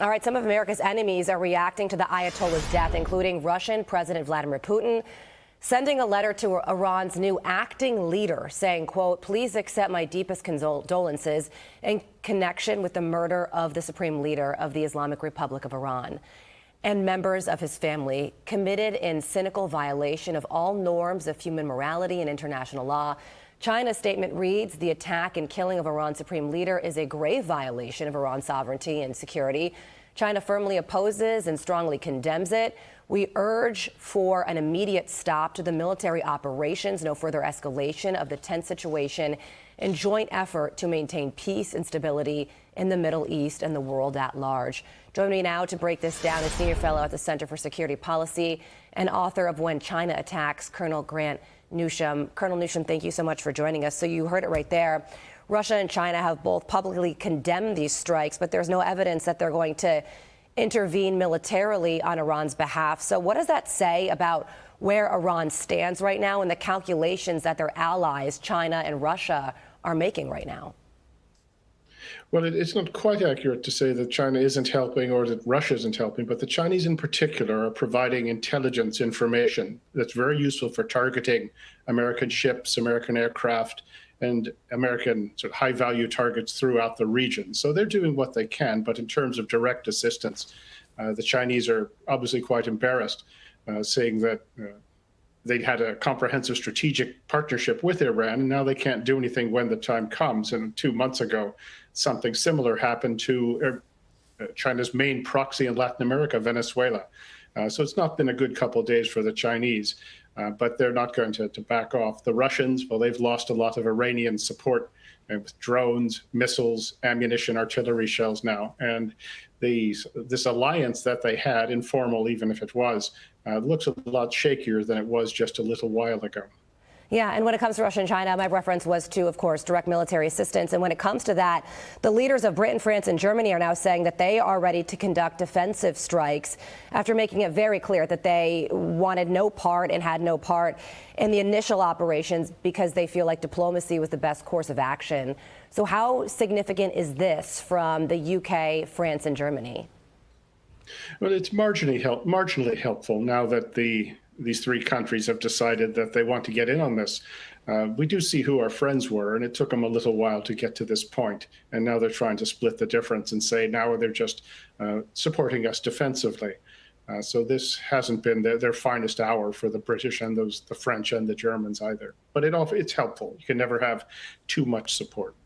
All right, some of America's enemies are reacting to the Ayatollah's death, including Russian President Vladimir Putin, sending a letter to Iran's new acting leader saying, quote, "Please accept my deepest condolences in connection with the murder of the supreme leader of the Islamic Republic of Iran and members of his family committed in cynical violation of all norms of human morality and international law." China's statement reads, "The attack and killing of Iran's supreme leader is a grave violation of Iran's sovereignty and security. China firmly opposes and strongly condemns it. We urge for an immediate stop to the military operations, no further escalation of the tense situation, and joint effort to maintain peace and stability in the Middle East and the world at large." Joining me now to break this down is senior fellow at the Center for Security Policy and author of When China Attacks, Colonel Grant Newsham. Colonel Newsham, thank you so much for joining us. So you heard it right there. Russia and China have both publicly condemned these strikes, but there's no evidence that they're going to intervene militarily on Iran's behalf. So what does that say about where Iran stands right now and the calculations that their allies, China and Russia, are making right now? Well, it's not quite accurate to say that China isn't helping or that Russia isn't helping, but the Chinese in particular are providing intelligence information that's very useful for targeting American ships, American aircraft, and American sort of high-value targets throughout the region. So they're doing what they can, but in terms of direct assistance, the Chinese are obviously quite embarrassed, saying that they'd had a comprehensive strategic partnership with Iran, and now they can't do anything when the time comes. And 2 months ago, something similar happened to China's main proxy in Latin America, Venezuela. So it's not been a good couple of days for the Chinese, but they're not going to back off. The Russians, well, they've lost a lot of Iranian support with drones, missiles, ammunition, artillery shells now. And this alliance that they had, informal even if it was, looks a lot shakier than it was just a little while ago. Yeah, and when it comes to Russia and China, my reference was to, of course, direct military assistance. And when it comes to that, the leaders of Britain, France, and Germany are now saying that they are ready to conduct defensive strikes after making it very clear that they wanted no part and had no part in the initial operations because they feel like diplomacy was the best course of action. So how significant is this from the UK, France, and Germany? Well, it's marginally helpful now that these three countries have decided that they want to get in on this. We do see who our friends were, and it took them a little while to get to this point. And now they're trying to split the difference and say now they're just supporting us defensively. So this hasn't been their finest hour for the British and the French and the Germans either. But it's helpful. You can never have too much support.